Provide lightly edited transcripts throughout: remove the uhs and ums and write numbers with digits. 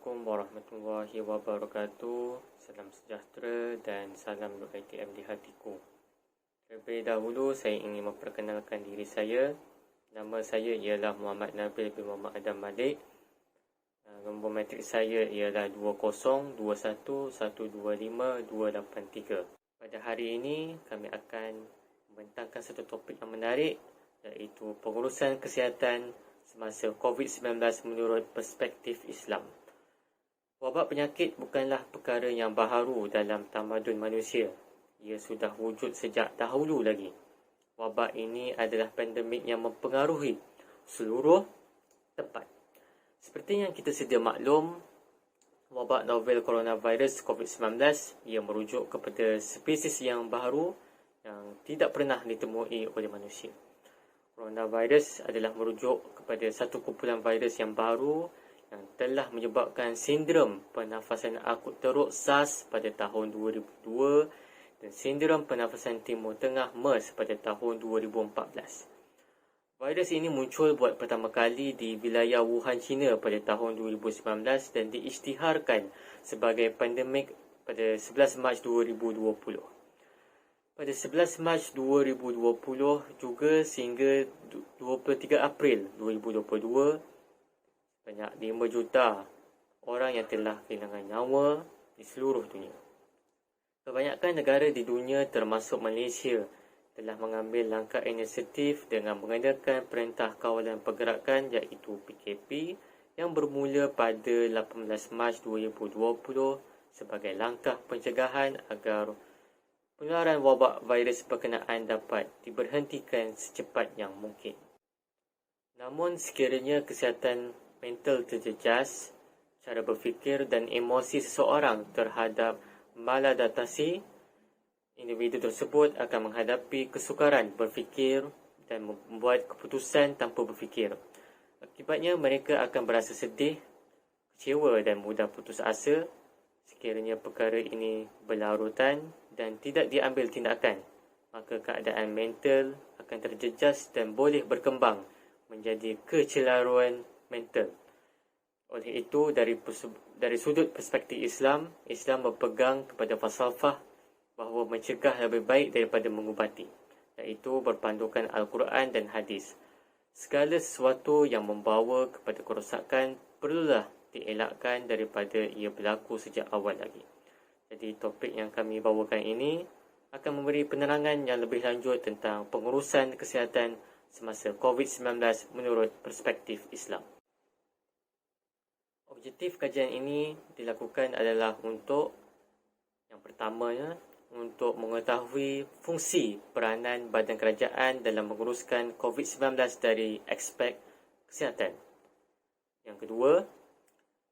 Assalamualaikum warahmatullahi wabarakatuh. Salam sejahtera dan salam UiTM di hatiku. Terlebih dahulu saya ingin memperkenalkan diri saya. Nama saya ialah Muhammad Nabil bin Muhammad Adam Malik. Nombor matrik saya ialah 2021125283. Pada hari ini kami akan membentangkan satu topik yang menarik, iaitu pengurusan kesihatan semasa COVID-19 menurut perspektif Islam. Wabak penyakit bukanlah perkara yang baharu dalam tamadun manusia. Ia sudah wujud sejak dahulu lagi. Wabak ini adalah pandemik yang mempengaruhi seluruh tempat. Seperti yang kita sedia maklum, wabak novel coronavirus COVID-19 ia merujuk kepada spesies yang baharu yang tidak pernah ditemui oleh manusia. Coronavirus adalah merujuk kepada satu kumpulan virus yang baru yang telah menyebabkan sindrom pernafasan akut teruk SARS pada tahun 2002 dan sindrom pernafasan Timur Tengah MERS pada tahun 2014. Virus ini muncul buat pertama kali di wilayah Wuhan, China pada tahun 2019 dan diisytiharkan sebagai pandemik pada 11 Mac 2020. Pada 11 Mac 2020 juga sehingga 23 April 2022, banyak 5 juta orang yang telah kehilangan nyawa di seluruh dunia. Kebanyakan negara di dunia termasuk Malaysia telah mengambil langkah inisiatif dengan mengadakan Perintah Kawalan Pergerakan iaitu PKP yang bermula pada 18 Mac 2020 sebagai langkah pencegahan agar penularan wabak virus berkenaan dapat diberhentikan secepat yang mungkin. Namun sekiranya kesihatan mental terjejas, cara berfikir dan emosi seseorang terhadap maladaptasi, individu tersebut akan menghadapi kesukaran berfikir dan membuat keputusan tanpa berfikir. Akibatnya mereka akan berasa sedih, kecewa dan mudah putus asa. Sekiranya perkara ini berlarutan dan tidak diambil tindakan, maka keadaan mental akan terjejas dan boleh berkembang menjadi kecelaruan mental. Oleh itu, dari sudut perspektif Islam, Islam berpegang kepada falsafah bahawa mencegah lebih baik daripada mengubati, iaitu berpandukan Al-Quran dan hadis. Segala sesuatu yang membawa kepada kerosakan perlulah dielakkan daripada ia berlaku sejak awal lagi. Jadi topik yang kami bawakan ini akan memberi penerangan yang lebih lanjut tentang pengurusan kesihatan semasa COVID-19 menurut perspektif Islam. Objektif kajian ini dilakukan adalah untuk, yang pertamanya, untuk mengetahui fungsi peranan badan kerajaan dalam menguruskan COVID-19 dari aspek kesihatan. Yang kedua,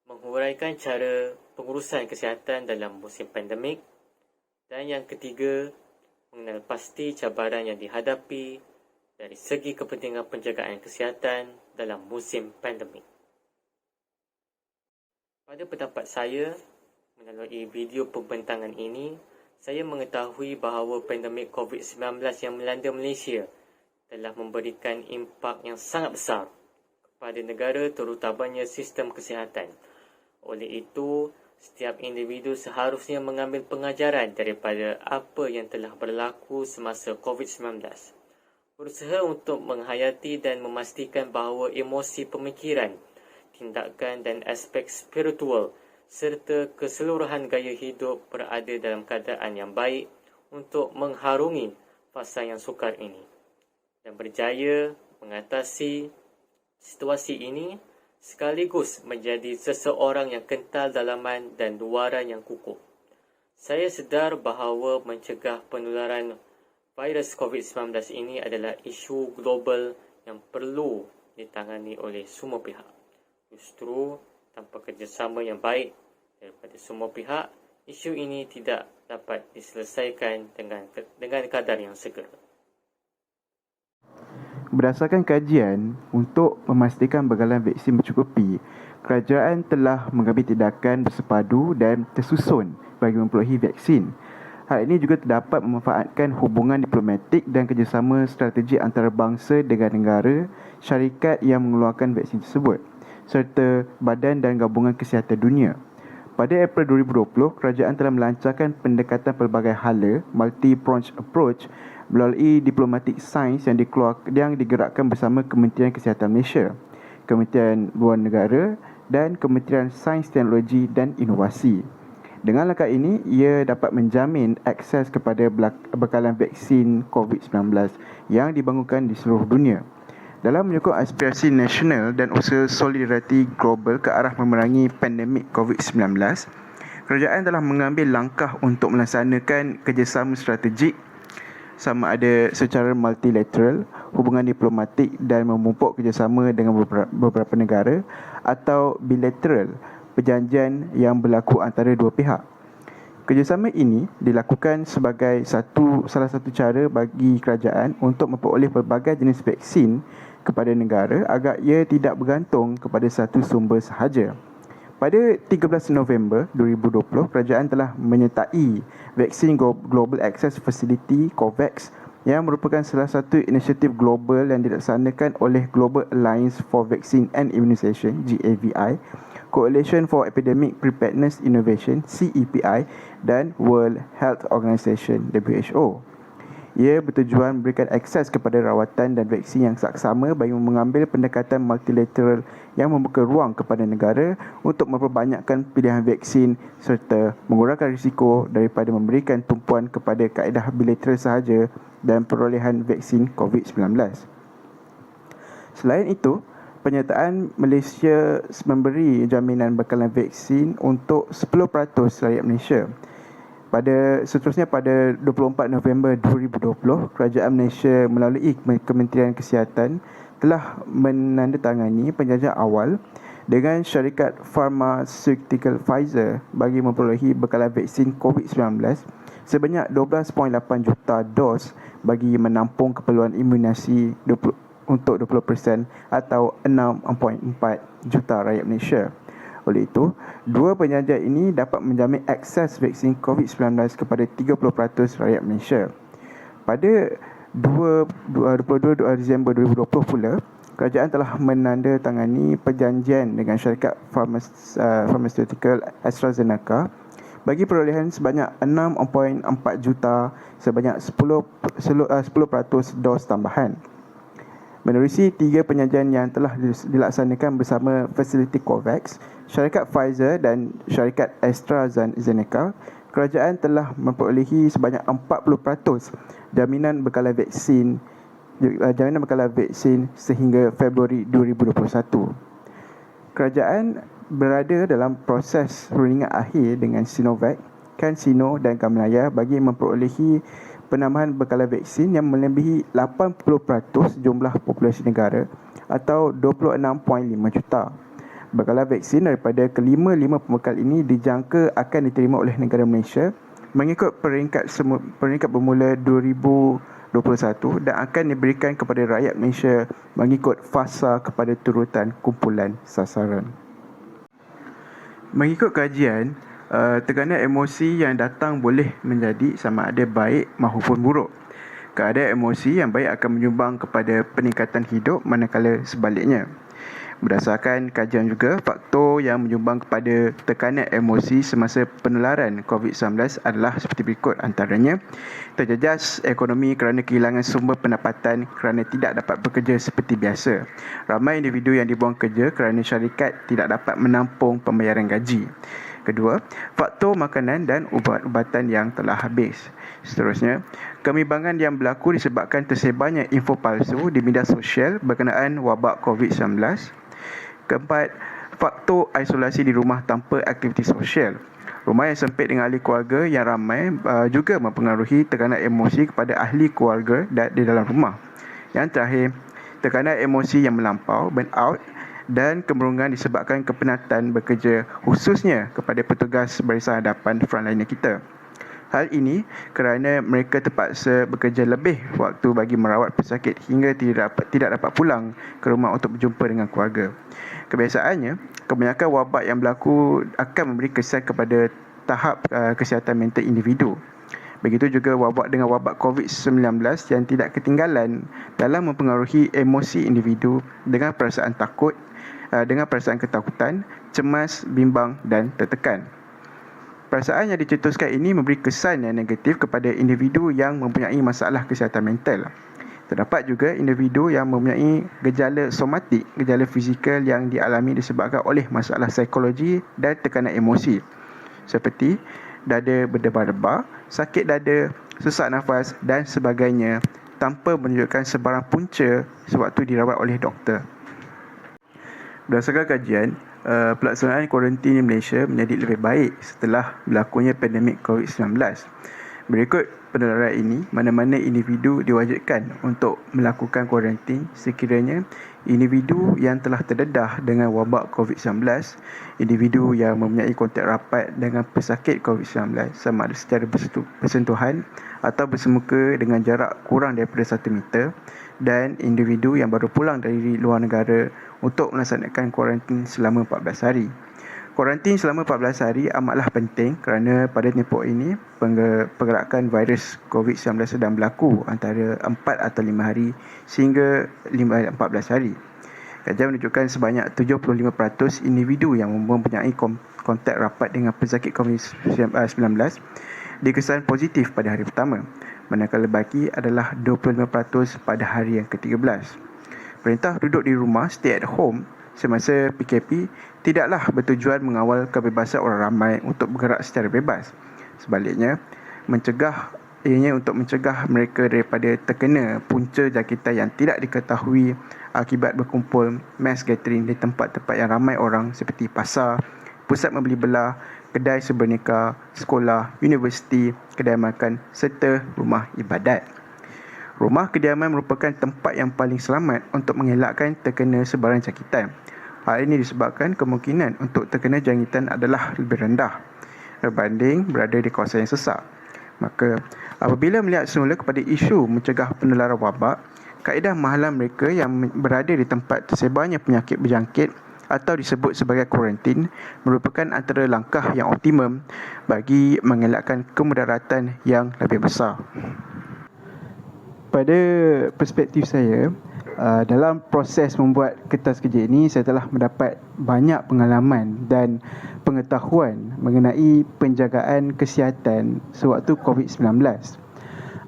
menghuraikan cara pengurusan kesihatan dalam musim pandemik. Dan yang ketiga, mengenal pasti cabaran yang dihadapi dari segi kepentingan penjagaan kesihatan dalam musim pandemik. Pada pendapat saya, melalui video pembentangan ini, saya mengetahui bahawa pandemik COVID-19 yang melanda Malaysia telah memberikan impak yang sangat besar kepada negara, terutamanya sistem kesihatan. Oleh itu, setiap individu seharusnya mengambil pengajaran daripada apa yang telah berlaku semasa COVID-19. Berusaha untuk menghayati dan memastikan bahawa emosi pemikiran, tindakan dan aspek spiritual serta keseluruhan gaya hidup berada dalam keadaan yang baik untuk mengharungi fasa yang sukar ini dan berjaya mengatasi situasi ini sekaligus menjadi seseorang yang kental dalaman dan luaran yang kukuh. Saya sedar bahawa mencegah penularan virus COVID-19 ini adalah isu global yang perlu ditangani oleh semua pihak. Justru, tanpa kerjasama yang baik daripada semua pihak, isu ini tidak dapat diselesaikan dengan kadar yang segera. Berdasarkan kajian, untuk memastikan bekalan vaksin mencukupi, kerajaan telah mengambil tindakan bersepadu dan tersusun bagi memperolehi vaksin. Hal ini juga terdapat memanfaatkan hubungan diplomatik dan kerjasama strategi antarabangsa dengan negara syarikat yang mengeluarkan vaksin tersebut. serta Badan dan Gabungan Kesihatan Dunia. Pada April 2020, kerajaan telah melancarkan pendekatan pelbagai hala multi-pronged approach melalui diplomatik sains yang digerakkan bersama Kementerian Kesihatan Malaysia, Kementerian Luar Negara dan Kementerian Sains, Teknologi dan Inovasi. Dengan langkah ini, ia dapat menjamin akses kepada bekalan vaksin COVID-19 yang dibangunkan di seluruh dunia. Dalam menyokong aspirasi nasional dan usaha solidariti global ke arah memerangi pandemik COVID-19, kerajaan telah mengambil langkah untuk melaksanakan kerjasama strategik sama ada secara multilateral, hubungan diplomatik dan memupuk kerjasama dengan beberapa negara, atau bilateral, perjanjian yang berlaku antara dua pihak. Kerjasama ini dilakukan sebagai salah satu cara bagi kerajaan untuk memperoleh pelbagai jenis vaksin kepada negara agar ia tidak bergantung kepada satu sumber sahaja. Pada 13 November 2020, kerajaan telah menyertai vaksin Global Access Facility (COVAX) yang merupakan salah satu inisiatif global yang dilaksanakan oleh Global Alliance for Vaccine and Immunisation (GAVI), Coalition for Epidemic Preparedness Innovation (CEPI) dan World Health Organization (WHO). Ia bertujuan memberikan akses kepada rawatan dan vaksin yang saksama bagi mengambil pendekatan multilateral yang membuka ruang kepada negara untuk memperbanyakkan pilihan vaksin serta mengurangkan risiko daripada memberikan tumpuan kepada kaedah bilateral sahaja dan perolehan vaksin COVID-19. Selain itu, penyertaan Malaysia memberi jaminan bekalan vaksin untuk 10% rakyat Malaysia. Seterusnya pada 24 November 2020, Kerajaan Malaysia melalui Kementerian Kesihatan telah menandatangani perjanjian awal dengan syarikat pharmaceutical Pfizer bagi memperolehi bekalan vaksin COVID-19 sebanyak 12.8 juta dos bagi menampung keperluan imunisasi untuk 20% atau 6.4 juta rakyat Malaysia. Oleh itu, dua perjanjian ini dapat menjamin akses vaksin COVID-19 kepada 30% rakyat Malaysia. Pada 22 Disember 2020 pula, kerajaan telah menandatangani perjanjian dengan syarikat pharmaceutical AstraZeneca bagi perolehan sebanyak 6.4 juta sebanyak 10% dos tambahan. Menerusi 3 perjanjian yang telah dilaksanakan bersama fasiliti COVAX, syarikat Pfizer dan syarikat AstraZeneca, kerajaan telah memperolehi sebanyak 40% jaminan bekalan vaksin sehingga Februari 2021. Kerajaan berada dalam proses perundingan akhir dengan Sinovac, CanSino dan Gamalaya bagi memperolehi penambahan bekalan vaksin yang melebihi 80% jumlah populasi negara atau 26.5 juta. Bekalan vaksin daripada kelima pembekal ini dijangka akan diterima oleh negara Malaysia mengikut peringkat bermula 2021 dan akan diberikan kepada rakyat Malaysia mengikut fasa kepada turutan kumpulan sasaran. Mengikut kajian, tekanan emosi yang datang boleh menjadi sama ada baik maupun buruk. Keadaan emosi yang baik akan menyumbang kepada peningkatan hidup manakala sebaliknya. Berdasarkan kajian juga, faktor yang menyumbang kepada tekanan emosi semasa penularan COVID-19 adalah seperti berikut, antaranya terjejas ekonomi kerana kehilangan sumber pendapatan kerana tidak dapat bekerja seperti biasa. Ramai individu yang dibuang kerja kerana syarikat tidak dapat menampung pembayaran gaji. Kedua, faktor makanan dan ubat-ubatan yang telah habis. Seterusnya, kebimbangan yang berlaku disebabkan tersebarnya info palsu di media sosial berkenaan wabak COVID-19. Keempat, faktor isolasi di rumah tanpa aktiviti sosial. Rumah yang sempit dengan ahli keluarga yang ramai juga mempengaruhi tekanan emosi kepada ahli keluarga di dalam rumah. Yang terakhir, tekanan emosi yang melampau, burnout dan kemurungan disebabkan kepenatan bekerja khususnya kepada petugas barisan hadapan frontliner kita. Hal ini kerana mereka terpaksa bekerja lebih waktu bagi merawat pesakit hingga tidak dapat pulang ke rumah untuk berjumpa dengan keluarga. Kebiasaannya, kebanyakan wabak yang berlaku akan memberi kesan kepada tahap kesihatan mental individu. Begitu juga dengan wabak COVID-19 yang tidak ketinggalan dalam mempengaruhi emosi individu dengan perasaan takut dengan perasaan ketakutan, cemas, bimbang dan tertekan. Perasaan yang dicetuskan ini memberi kesan yang negatif kepada individu yang mempunyai masalah kesihatan mental. Terdapat juga individu yang mempunyai gejala somatik, gejala fizikal yang dialami disebabkan oleh masalah psikologi dan tekanan emosi, seperti dada berdebar-debar, sakit dada, sesak nafas dan sebagainya, tanpa menunjukkan sebarang punca sewaktu dirawat oleh doktor. Berdasarkan kajian, pelaksanaan kuarantin di Malaysia menjadi lebih baik setelah berlakunya pandemik COVID-19. Berikut penelaran ini, mana-mana individu diwajibkan untuk melakukan kuarantin sekiranya individu yang telah terdedah dengan wabak COVID-19, individu yang mempunyai kontak rapat dengan pesakit COVID-19 sama ada secara bersentuhan atau bersemuka dengan jarak kurang daripada 1 meter, dan individu yang baru pulang dari luar negara untuk melaksanakan kuarantin selama 14 hari. Kuarantin selama 14 hari amatlah penting kerana pada tempoh ini pergerakan virus COVID-19 sedang berlaku antara 4 atau 5 hari sehingga 14 hari. Kajian menunjukkan sebanyak 75% individu yang mempunyai kontak rapat dengan pesakit COVID-19 dikesan positif pada hari pertama, manakala baki adalah 25% pada hari yang ke-13. Perintah duduk di rumah, stay at home, semasa PKP tidaklah bertujuan mengawal kebebasan orang ramai untuk bergerak secara bebas. Sebaliknya, ianya untuk mencegah mereka daripada terkena punca jangkitan yang tidak diketahui akibat berkumpul mass gathering di tempat-tempat yang ramai orang seperti pasar, pusat membeli belah, kedai sebenarnya, sekolah, universiti, kedai makan serta rumah ibadat. Rumah kediaman merupakan tempat yang paling selamat untuk mengelakkan terkena sebarang jangkitan. Hal ini disebabkan kemungkinan untuk terkena jangkitan adalah lebih rendah berbanding berada di kawasan yang sesak. Maka, apabila melihat semula kepada isu mencegah penularan wabak, kaedah mahalan mereka yang berada di tempat tersebarnya penyakit berjangkit atau disebut sebagai kuarantin merupakan antara langkah yang optimum bagi mengelakkan kemudaratan yang lebih besar. Pada perspektif saya, dalam proses membuat kertas kerja ini, saya telah mendapat banyak pengalaman dan pengetahuan mengenai penjagaan kesihatan sewaktu COVID-19.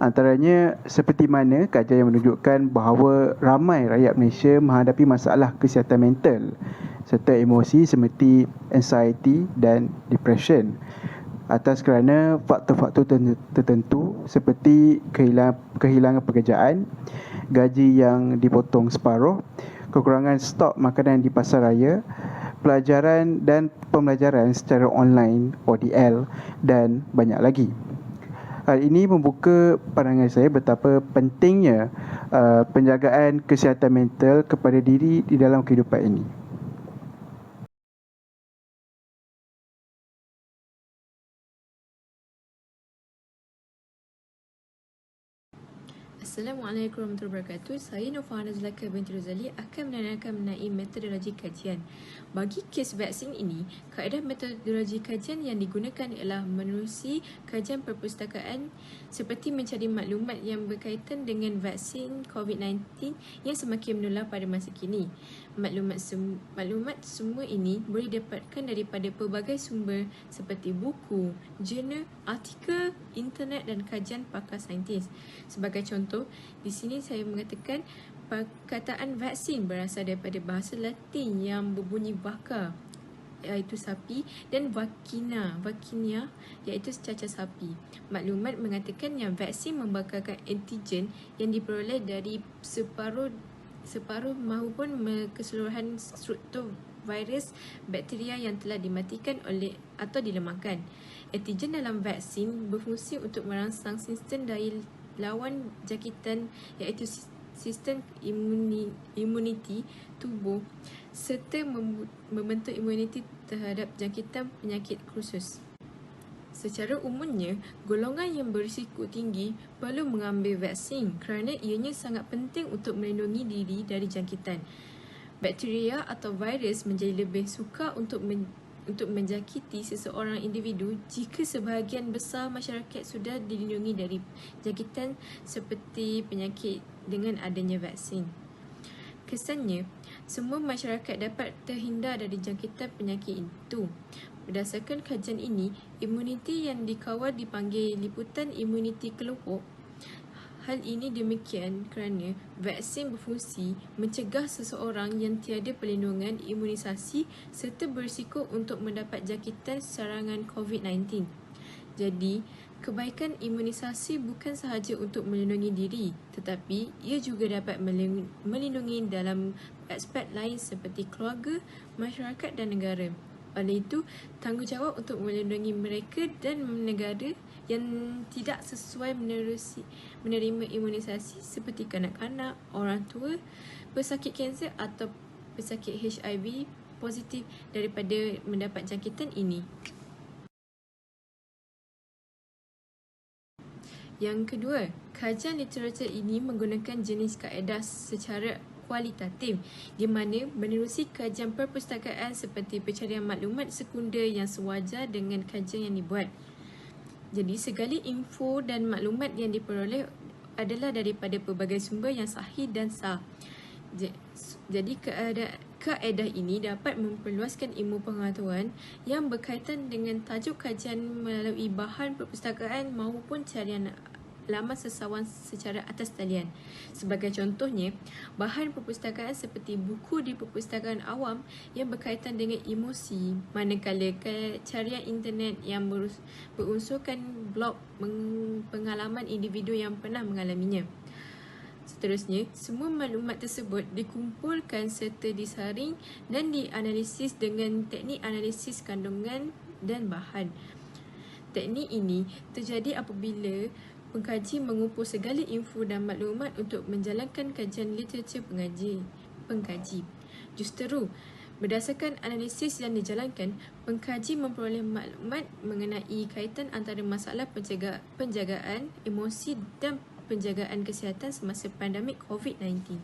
Antaranya seperti mana kajian yang menunjukkan bahawa ramai rakyat Malaysia menghadapi masalah kesihatan mental serta emosi seperti anxiety dan depression atas kerana faktor-faktor tertentu seperti kehilangan pekerjaan, gaji yang dipotong separuh, kekurangan stok makanan di pasar raya, pelajaran dan pembelajaran secara online ODL dan banyak lagi. Hal ini membuka pandangan saya betapa pentingnya penjagaan kesihatan mental kepada diri di dalam kehidupan ini. Assalamualaikum warahmatullahi wabarakatuh. Saya Nurfahana Zulaka binti Rozali akan menerangkan mengenai metodologi kajian. Bagi kes vaksin ini, kaedah metodologi kajian yang digunakan ialah menerusi kajian perpustakaan seperti mencari maklumat yang berkaitan dengan vaksin COVID-19 yang semakin menular pada masa kini. Maklumat semua ini boleh didapatkan daripada pelbagai sumber seperti buku, jurnal, artikel, internet dan kajian pakar saintis. Sebagai contoh, di sini saya mengatakan perkataan vaksin berasal daripada bahasa Latin yang berbunyi vacca, iaitu sapi, dan vacinia iaitu cacah sapi. Maklumat mengatakan yang vaksin membakarkan antigen yang diperoleh dari separuh maupun keseluruhan struktur virus bakteria yang telah dimatikan atau dilemahkan. Antigen dalam vaksin berfungsi untuk merangsang sistem daya lawan jangkitan iaitu sistem imuniti tubuh serta membentuk imuniti terhadap jangkitan penyakit khusus. Secara umumnya, golongan yang berisiko tinggi perlu mengambil vaksin kerana ianya sangat penting untuk melindungi diri dari jangkitan. Bakteria atau virus menjadi lebih sukar untuk menjangkiti seseorang individu jika sebahagian besar masyarakat sudah dilindungi dari jangkitan seperti penyakit dengan adanya vaksin. Kesannya, semua masyarakat dapat terhindar dari jangkitan penyakit itu. Berdasarkan kajian ini, imuniti yang dikawal dipanggil liputan imuniti kelompok. Hal ini demikian kerana vaksin berfungsi mencegah seseorang yang tiada perlindungan imunisasi serta berisiko untuk mendapat jangkitan serangan COVID-19. Jadi, kebaikan imunisasi bukan sahaja untuk melindungi diri, tetapi ia juga dapat melindungi dalam aspek lain seperti keluarga, masyarakat dan negara. Oleh itu, tanggungjawab untuk melindungi mereka dan negara yang tidak sesuai menerima imunisasi seperti kanak-kanak, orang tua, pesakit kanser atau pesakit HIV positif daripada mendapat jangkitan ini. Yang kedua, kajian literatur ini menggunakan jenis kaedah secara kualitatif di mana menerusi kajian perpustakaan seperti pencarian maklumat sekunder yang sewajar dengan kajian yang dibuat. Jadi, segala info dan maklumat yang diperoleh adalah daripada pelbagai sumber yang sahih dan sah. Jadi, kaedah ini dapat memperluaskan ilmu pengetahuan yang berkaitan dengan tajuk kajian melalui bahan perpustakaan maupun carian laman sesawan secara atas talian. Sebagai contohnya, bahan perpustakaan seperti buku di perpustakaan awam yang berkaitan dengan emosi, manakala carian internet yang berunsurkan blog pengalaman individu yang pernah mengalaminya. Seterusnya, semua maklumat tersebut dikumpulkan serta disaring dan dianalisis dengan teknik analisis kandungan dan bahan. Teknik ini terjadi apabila pengkaji mengumpul segala info dan maklumat untuk menjalankan kajian literatur pengkaji. Justeru, berdasarkan analisis yang dijalankan, pengkaji memperoleh maklumat mengenai kaitan antara masalah penjagaan emosi dan penjagaan kesihatan semasa pandemik COVID-19.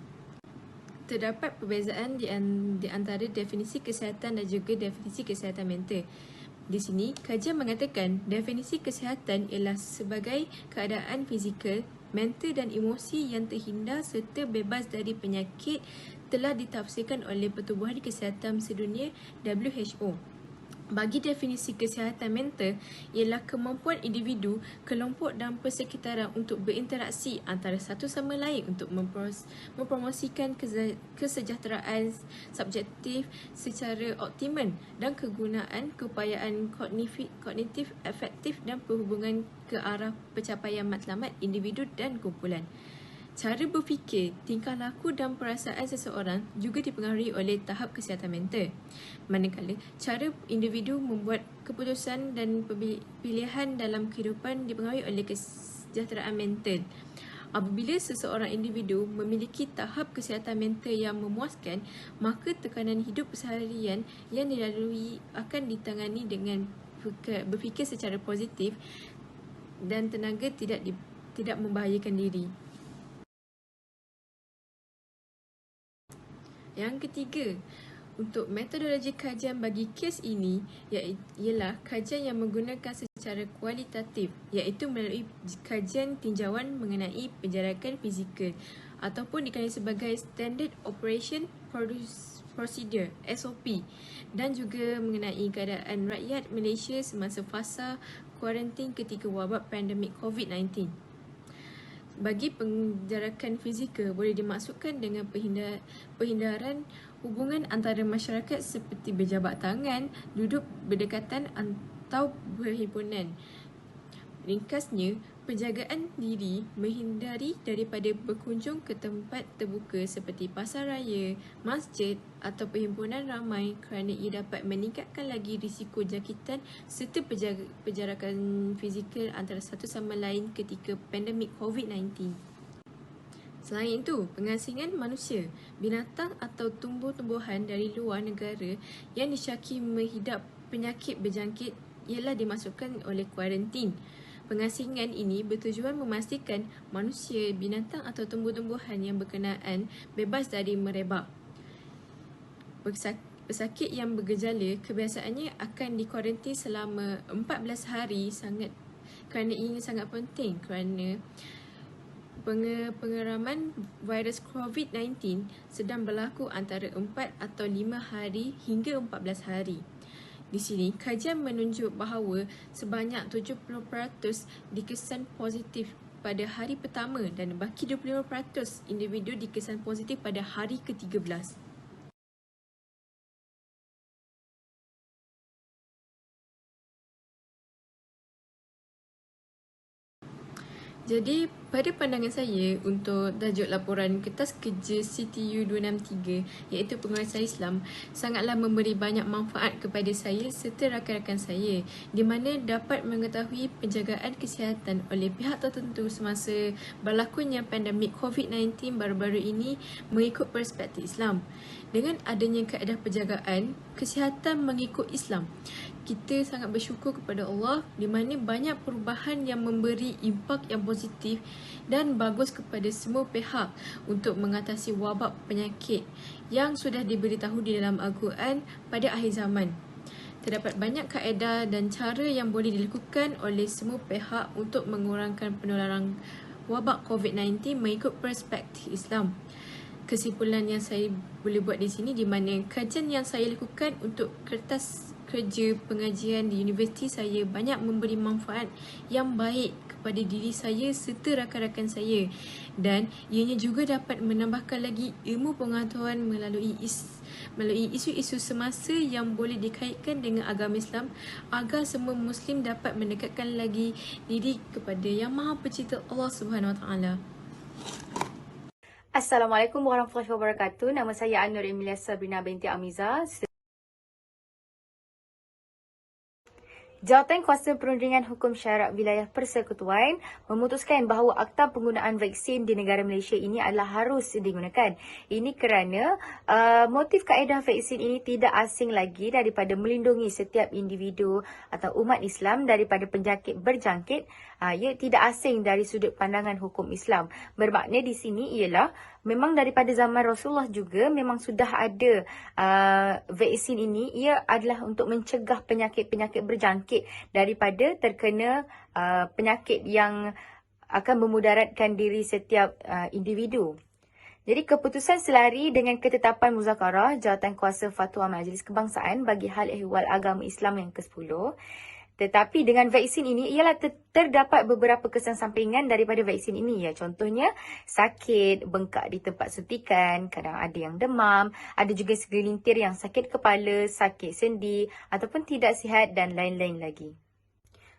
Terdapat perbezaan di antara definisi kesihatan dan juga definisi kesihatan mental. Di sini, kajian mengatakan definisi kesihatan ialah sebagai keadaan fizikal, mental dan emosi yang terhindar serta bebas dari penyakit telah ditafsirkan oleh Pertubuhan Kesihatan Sedunia WHO. Bagi definisi kesihatan mental ialah kemampuan individu, kelompok dan persekitaran untuk berinteraksi antara satu sama lain untuk mempromosikan kesejahteraan subjektif secara optimum dan kegunaan keupayaan kognitif efektif dan perhubungan ke arah pencapaian matlamat individu dan kumpulan. Cara berfikir, tingkah laku dan perasaan seseorang juga dipengaruhi oleh tahap kesihatan mental. Manakala, cara individu membuat keputusan dan pilihan dalam kehidupan dipengaruhi oleh kesejahteraan mental. Apabila seseorang individu memiliki tahap kesihatan mental yang memuaskan, maka tekanan hidup seharian yang dilalui akan ditangani dengan berfikir secara positif dan tenaga tidak membahayakan diri. Yang ketiga, untuk metodologi kajian bagi kes ini ialah kajian yang menggunakan secara kualitatif, iaitu melalui kajian tinjauan mengenai penjarakan fizikal ataupun dikenali sebagai Standard Operation Procedure (SOP) dan juga mengenai keadaan rakyat Malaysia semasa fasa kuarantin ketika wabak pandemik COVID-19. Bagi penjarakan fizikal boleh dimaksudkan dengan perhindaran hubungan antara masyarakat seperti berjabat tangan, duduk berdekatan atau berhimpunan. Ringkasnya, penjagaan diri menghindari daripada berkunjung ke tempat terbuka seperti pasar raya, masjid atau perhimpunan ramai kerana ia dapat meningkatkan lagi risiko jangkitan serta penjarakan fizikal antara satu sama lain ketika pandemik COVID-19. Selain itu, pengasingan manusia, binatang atau tumbuh-tumbuhan dari luar negara yang disyaki menghidap penyakit berjangkit ialah dimasukkan oleh kuarantin. Pengasingan ini bertujuan memastikan manusia, binatang atau tumbuh-tumbuhan yang berkenaan bebas dari merebak. Pesakit yang bergejala kebiasaannya akan dikuarantin selama 14 hari kerana ini sangat penting kerana Pengeraman virus COVID-19 sedang berlaku antara 4 atau 5 hari hingga 14 hari. Di sini, kajian menunjuk bahawa sebanyak 70% dikesan positif pada hari pertama dan baki 25% individu dikesan positif pada hari ke-13. Jadi, pada pandangan saya untuk tajuk laporan kertas kerja CTU 263 iaitu pengurusan Islam sangatlah memberi banyak manfaat kepada saya serta rakan-rakan saya di mana dapat mengetahui penjagaan kesihatan oleh pihak tertentu semasa berlakunya pandemik COVID-19 baru-baru ini mengikut perspektif Islam. Dengan adanya kaedah penjagaan kesihatan mengikut Islam, kita sangat bersyukur kepada Allah di mana banyak perubahan yang memberi impak yang positif dan bagus kepada semua pihak untuk mengatasi wabak penyakit yang sudah diberitahu di dalam Al-Quran pada akhir zaman. Terdapat banyak kaedah dan cara yang boleh dilakukan oleh semua pihak untuk mengurangkan penularan wabak COVID-19 mengikut perspektif Islam. Kesimpulan yang saya boleh buat di sini di mana kajian yang saya lakukan untuk kertas kerja pengajian di universiti saya banyak memberi manfaat yang baik kepada diri saya serta rakan-rakan saya dan ianya juga dapat menambahkan lagi ilmu pengetahuan melalui isu-isu semasa yang boleh dikaitkan dengan agama Islam agar semua Muslim dapat mendekatkan lagi diri kepada Yang Maha Pencipta Allah Subhanahu Wa Taala. Assalamualaikum warahmatullahi wabarakatuh. Nama saya An-Nur Emilia Sabrina binti Amiza. Jawatan Kuasa Perundingan Hukum Syarak Wilayah Persekutuan memutuskan bahawa akta penggunaan vaksin di negara Malaysia ini adalah harus digunakan. Ini kerana motif kaedah vaksin ini tidak asing lagi daripada melindungi setiap individu atau umat Islam daripada penyakit berjangkit. Ia tidak asing dari sudut pandangan hukum Islam. Bermakna di sini ialah memang daripada zaman Rasulullah juga memang sudah ada vaksin ini. Ia adalah untuk mencegah penyakit-penyakit berjangkit daripada terkena penyakit yang akan memudaratkan diri setiap individu. Jadi keputusan selari dengan ketetapan muzakarah Jawatan Kuasa Fatwa Majlis Kebangsaan bagi hal ehwal agama Islam yang ke-10. Tetapi dengan vaksin ini ialah terdapat beberapa kesan sampingan daripada vaksin ini. Ya, contohnya sakit, bengkak di tempat suntikan, kadang ada yang demam, ada juga segelintir yang sakit kepala, sakit sendi ataupun tidak sihat dan lain-lain lagi.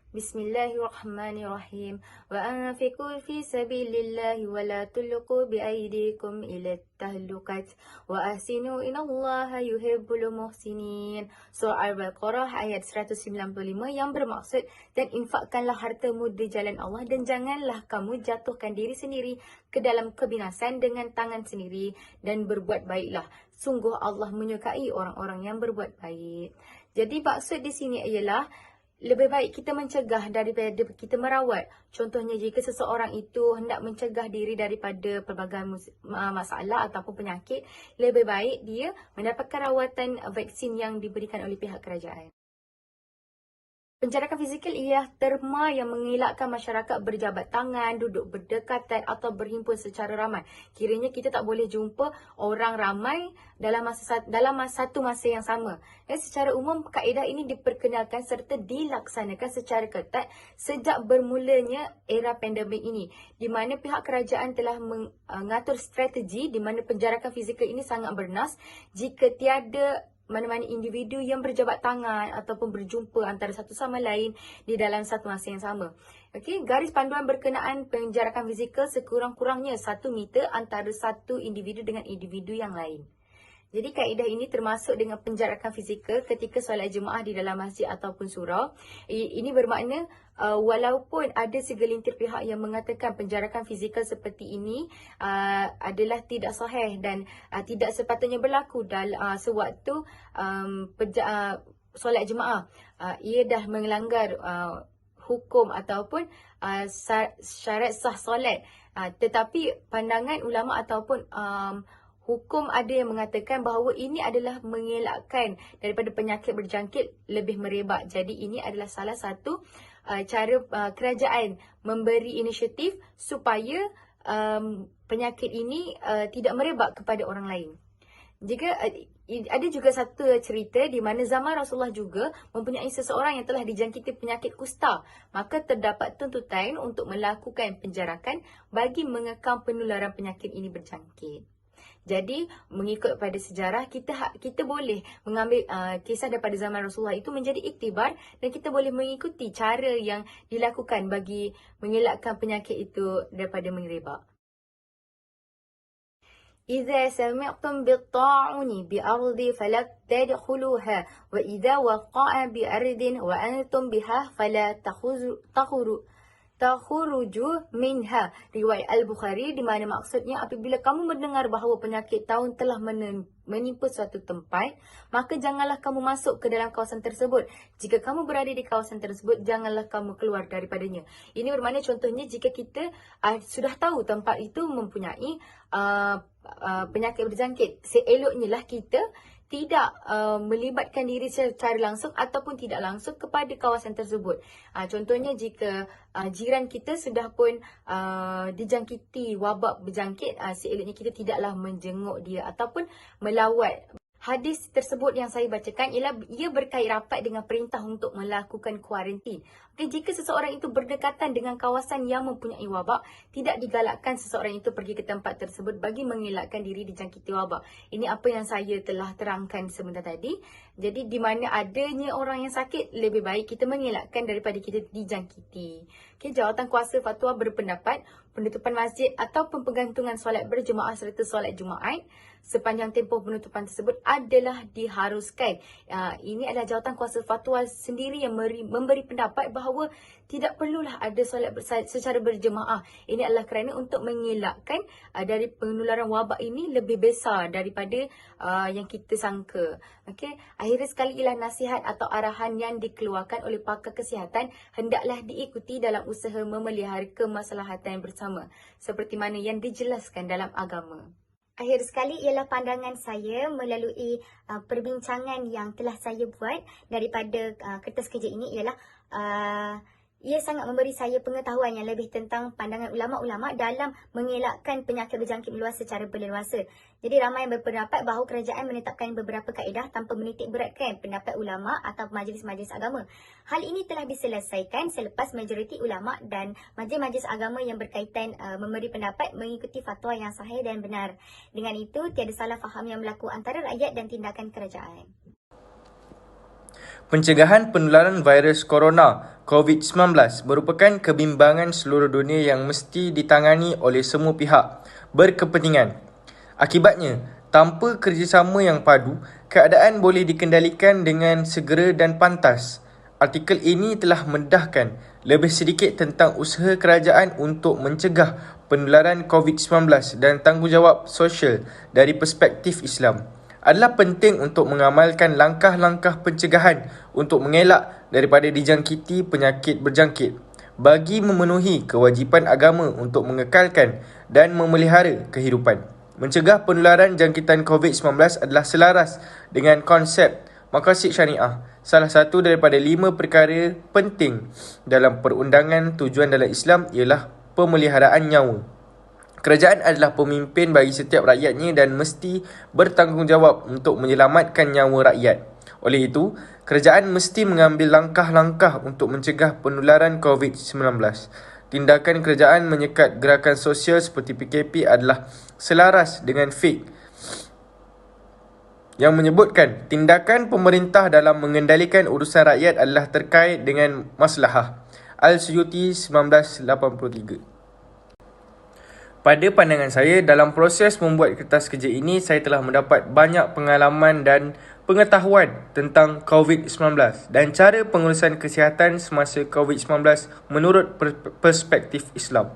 Bismillahirrahmanirrahim. Wa anfiqu fi sabilillahi wa la tulqu bi aydikum ila tahlukat wa ahsinu innallaha yuhibbul muhsinin. Surah Al-Baqarah ayat 195 yang bermaksud, dan infakkanlah hartamu di jalan Allah dan janganlah kamu jatuhkan diri sendiri ke dalam kebinasan dengan tangan sendiri dan berbuat baiklah. Sungguh Allah menyukai orang-orang yang berbuat baik. Jadi maksud di sini ialah lebih baik kita mencegah daripada kita merawat. Contohnya jika seseorang itu hendak mencegah diri daripada pelbagai masalah ataupun penyakit, lebih baik dia mendapatkan rawatan vaksin yang diberikan oleh pihak kerajaan. Penjarakan fizikal ialah terma yang mengelakkan masyarakat berjabat tangan, duduk berdekatan atau berhimpun secara ramai. Kiranya kita tak boleh jumpa orang ramai dalam satu masa yang sama. Dan secara umum, kaedah ini diperkenalkan serta dilaksanakan secara ketat sejak bermulanya era pandemik ini, di mana pihak kerajaan telah mengatur strategi di mana penjarakan fizikal ini sangat bernas jika tiada mana-mana individu yang berjabat tangan ataupun berjumpa antara satu sama lain di dalam satu masa yang sama. Okey, garis panduan berkenaan penjarakan fizikal sekurang-kurangnya 1 meter antara satu individu dengan individu yang lain. Jadi kaedah ini termasuk dengan penjarakan fizikal ketika solat jemaah di dalam masjid ataupun surau. Ini bermakna walaupun ada segelintir pihak yang mengatakan penjarakan fizikal seperti ini adalah tidak sahih dan tidak sepatutnya berlaku dalam sewaktu solat jemaah, ia dah melanggar hukum ataupun syarat sah solat. Tetapi pandangan ulama ataupun hukum ada yang mengatakan bahawa ini adalah mengelakkan daripada penyakit berjangkit lebih merebak. Jadi ini adalah salah satu cara kerajaan memberi inisiatif supaya penyakit ini tidak merebak kepada orang lain. Jika ada juga satu cerita di mana zaman Rasulullah juga mempunyai seseorang yang telah dijangkiti penyakit kusta, maka terdapat tuntutan untuk melakukan penjarakan bagi mengekang penularan penyakit ini berjangkit. Jadi mengikut pada sejarah, kita boleh mengambil kisah daripada zaman Rasulullah itu menjadi iktibar, dan kita boleh mengikuti cara yang dilakukan bagi mengelakkan penyakit itu daripada merebak. إذا سمعتم بالطاعون بأرض فلا تدخلوها وإذا وقع بأرض وأنتم بها فلا تخرجوا منها. Riwayat Al-Bukhari, di mana maksudnya apabila kamu mendengar bahawa penyakit taun telah menimpa suatu tempat, maka janganlah kamu masuk ke dalam kawasan tersebut. Jika kamu berada di kawasan tersebut, janganlah kamu keluar daripadanya. Ini bermakna contohnya jika kita sudah tahu tempat itu mempunyai penyakit berjangkit, seeloknya lah kita tidak melibatkan diri secara langsung ataupun tidak langsung kepada kawasan tersebut. Contohnya jika jiran kita sudah pun dijangkiti wabak berjangkit, seeloknya kita tidaklah menjenguk dia ataupun melawat. Hadis tersebut yang saya bacakan ia berkait rapat dengan perintah untuk melakukan kuarantin. Jika seseorang itu berdekatan dengan kawasan yang mempunyai wabak, tidak digalakkan seseorang itu pergi ke tempat tersebut bagi mengelakkan diri dijangkiti wabak. Ini apa yang saya telah terangkan sebentar tadi. Jadi di mana adanya orang yang sakit, lebih baik kita mengelakkan daripada kita dijangkiti. Jawatan kuasa fatwa berpendapat penutupan masjid ataupun penggantungan solat berjemaah serta solat Jumaat sepanjang tempoh penutupan tersebut adalah diharuskan. Ini adalah jawatan kuasa fatwa sendiri yang memberi pendapat bahawa tidak perlulah ada solat secara berjemaah. Ini adalah kerana untuk mengelakkan dari penularan wabak ini lebih besar daripada yang kita sangka. Akhirnya sekali ialah nasihat atau arahan yang dikeluarkan oleh pakar kesihatan hendaklah diikuti dalam usaha memelihara kemaslahatan bersama seperti mana yang dijelaskan dalam agama. Akhir sekali ialah pandangan saya melalui perbincangan yang telah saya buat daripada kertas kerja ini ialah ia sangat memberi saya pengetahuan yang lebih tentang pandangan ulama-ulama dalam mengelakkan penyakit berjangkit meluas secara berleluasa. Jadi ramai yang berpendapat bahawa kerajaan menetapkan beberapa kaedah tanpa menitik beratkan pendapat ulama atau majlis-majlis agama. Hal ini telah diselesaikan selepas majoriti ulama dan majlis-majlis agama yang berkaitan memberi pendapat mengikuti fatwa yang sahih dan benar. Dengan itu, tiada salah faham yang berlaku antara rakyat dan tindakan kerajaan. Pencegahan penularan virus corona COVID-19 merupakan kebimbangan seluruh dunia yang mesti ditangani oleh semua pihak berkepentingan. Akibatnya, tanpa kerjasama yang padu, keadaan boleh dikendalikan dengan segera dan pantas. Artikel ini telah mendahkan lebih sedikit tentang usaha kerajaan untuk mencegah penularan COVID-19 dan tanggungjawab sosial dari perspektif Islam. Adalah penting untuk mengamalkan langkah-langkah pencegahan untuk mengelak daripada dijangkiti penyakit berjangkit bagi memenuhi kewajipan agama untuk mengekalkan dan memelihara kehidupan. Mencegah penularan jangkitan COVID-19 adalah selaras dengan konsep maqasid syariah, salah satu daripada 5 perkara penting dalam perundangan tujuan dalam Islam ialah pemeliharaan nyawa. Kerajaan adalah pemimpin bagi setiap rakyatnya dan mesti bertanggungjawab untuk menyelamatkan nyawa rakyat. Oleh itu, kerajaan mesti mengambil langkah-langkah untuk mencegah penularan COVID-19. Tindakan kerajaan menyekat gerakan sosial seperti PKP adalah selaras dengan fiqh yang menyebutkan tindakan pemerintah dalam mengendalikan urusan rakyat adalah terkait dengan maslahah. Al-Suyuti 1983. Pada pandangan saya, dalam proses membuat kertas kerja ini, saya telah mendapat banyak pengalaman dan pengetahuan tentang COVID-19 dan cara pengurusan kesihatan semasa COVID-19 menurut perspektif Islam.